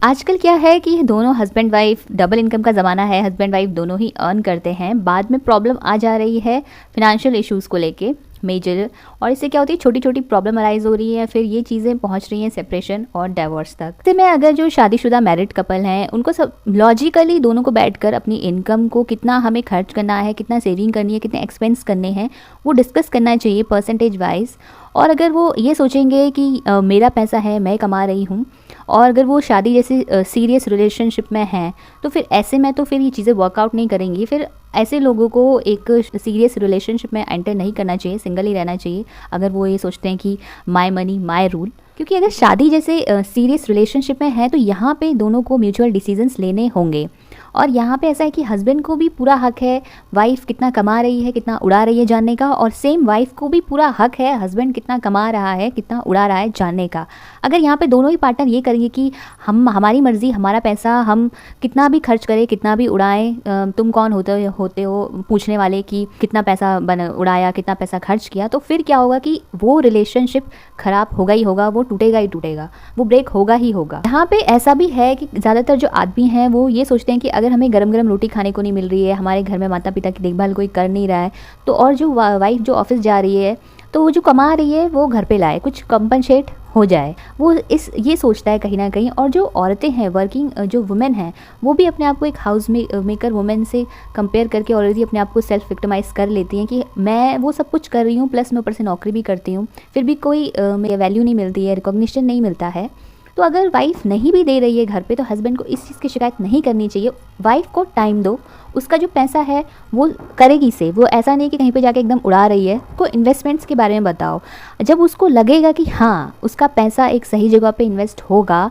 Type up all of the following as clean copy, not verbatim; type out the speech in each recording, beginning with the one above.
आजकल क्या है कि दोनों हस्बैंड वाइफ, डबल इनकम का ज़माना है, हस्बैंड वाइफ दोनों ही अर्न करते हैं। बाद में प्रॉब्लम आ जा रही है फिनेंशियल इश्यूज़ को लेके मेजर, और इससे क्या होती है, छोटी छोटी प्रॉब्लम अराइज हो रही है, फिर ये चीज़ें पहुंच रही हैं सेपरेशन और डिवोर्स तक। इससे में अगर जो शादीशुदा मैरिड कपल हैं उनको सब लॉजिकली दोनों को बैठकर अपनी इनकम को कितना हमें खर्च करना है, कितना सेविंग करनी है, कितने एक्सपेंस करने हैं, वो डिस्कस करना चाहिए परसेंटेज वाइज। और अगर वो ये सोचेंगे कि मेरा पैसा है, मैं कमा रही हूँ, और अगर वो शादी जैसी सीरियस रिलेशनशिप में हैं, तो फिर ऐसे में तो फिर ये चीज़ें वर्कआउट नहीं करेंगी। फिर ऐसे लोगों को एक सीरियस रिलेशनशिप में एंटर नहीं करना चाहिए, सिंगल ही रहना चाहिए अगर वो ये सोचते हैं कि माय मनी माय रूल। क्योंकि अगर शादी जैसे सीरियस रिलेशनशिप में है तो यहाँ पे दोनों को म्यूचुअल डिसीजंस लेने होंगे। और यहाँ पे ऐसा है कि हस्बैंड को भी पूरा हक है वाइफ कितना कमा रही है, कितना उड़ा रही है जानने का, और सेम वाइफ को भी पूरा हक है हस्बैंड कितना कमा रहा है, कितना उड़ा रहा है जानने का। अगर यहाँ पे दोनों ही पार्टनर ये करेंगे कि हमारी मर्ज़ी, हमारा पैसा, हम कितना भी खर्च करें, कितना भी उड़ाएं, तुम कौन होते हो पूछने वाले कि कितना पैसा उड़ाया, कितना पैसा खर्च किया, तो फिर क्या होगा कि वो रिलेशनशिप ख़राब होगा ही होगा, वो टूटेगा ही टूटेगा, वो ब्रेक होगा ही होगा। यहाँ पे ऐसा भी है कि ज़्यादातर जो आदमी हैं वो ये सोचते हैं कि अगर हमें गरम गरम रोटी खाने को नहीं मिल रही है, हमारे घर में माता पिता की देखभाल कोई कर नहीं रहा है, तो और जो वाइफ जो ऑफिस जा रही है तो वो जो कमा रही है वो घर पे लाए, कुछ कंपनसेट हो जाए, वो ये सोचता है कहीं ना कहीं। और जो औरतें हैं, वर्किंग जो वुमेन हैं, वो भी अपने आप को एक हाउस मेकर वुमेन से कंपेयर करके ऑलरेडी अपने आप को सेल्फ विक्टिमाइज कर लेती हैं कि मैं वो सब कुछ कर रही हूँ, प्लस मैं ऊपर से नौकरी भी करती हूँ, फिर भी कोई वैल्यू नहीं मिलती है, रिकॉग्निशन नहीं मिलता है। तो अगर वाइफ नहीं भी दे रही है घर पे, तो हस्बैंड को इस चीज़ की शिकायत नहीं करनी चाहिए। वाइफ को टाइम दो, उसका जो पैसा है वो करेगी सेव। वो ऐसा नहीं कि कहीं पे जाके एकदम उड़ा रही है। को इन्वेस्टमेंट्स के बारे में बताओ। जब उसको लगेगा कि हाँ उसका पैसा एक सही जगह पे इन्वेस्ट होगा,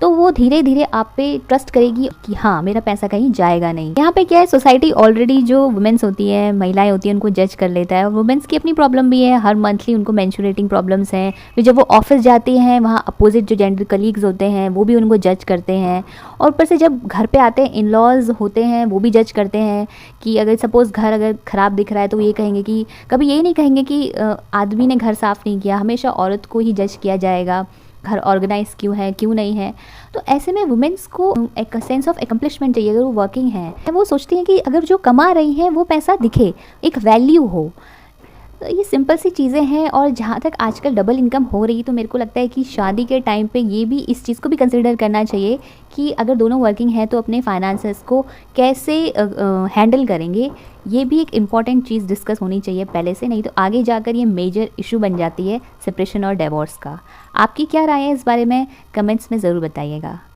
तो वो धीरे धीरे आप पे ट्रस्ट करेगी कि हाँ मेरा पैसा कहीं जाएगा नहीं। यहाँ पे क्या है, सोसाइटी ऑलरेडी जो वुमेन्स होती है, महिलाएं होती हैं, उनको जज कर लेता है। और वुमेन्स की अपनी प्रॉब्लम भी है, हर मंथली उनको मेंस्ट्रुएटिंग प्रॉब्लम्स हैं। फिर जब वो ऑफिस जाती हैं, वहाँ अपोजिट जो जेंडर कलीग्स होते हैं वो भी उनको जज करते हैं। और ऊपर से जब घर पे आते हैं, इन लॉज होते हैं, वो भी जज करते हैं कि अगर सपोज़ घर अगर ख़राब दिख रहा है तो ये कहेंगे कि, कभी ये नहीं कहेंगे कि आदमी ने घर साफ़ नहीं किया, हमेशा औरत को ही जज किया जाएगा, घर ऑर्गेनाइज क्यों है, क्यों नहीं है। तो ऐसे में वुमेन्स को एक सेंस ऑफ एकम्प्लिशमेंट चाहिए। अगर वो वर्किंग है, वो सोचती हैं कि अगर जो कमा रही हैं वो पैसा दिखे, एक वैल्यू हो। तो ये सिंपल सी चीज़ें हैं। और जहाँ तक आजकल डबल इनकम हो रही, तो मेरे को लगता है कि शादी के टाइम पे ये भी, इस चीज़ को भी कंसिडर करना चाहिए कि अगर दोनों वर्किंग हैं तो अपने फाइनेंसेस को कैसे हैंडल करेंगे। ये भी एक इम्पॉर्टेंट चीज़ डिस्कस होनी चाहिए पहले से, नहीं तो आगे जाकर ये मेजर इशू बन जाती है सेपरेशन और डिवोर्स का। आपकी क्या राय है इस बारे में, कमेंट्स में ज़रूर बताइएगा।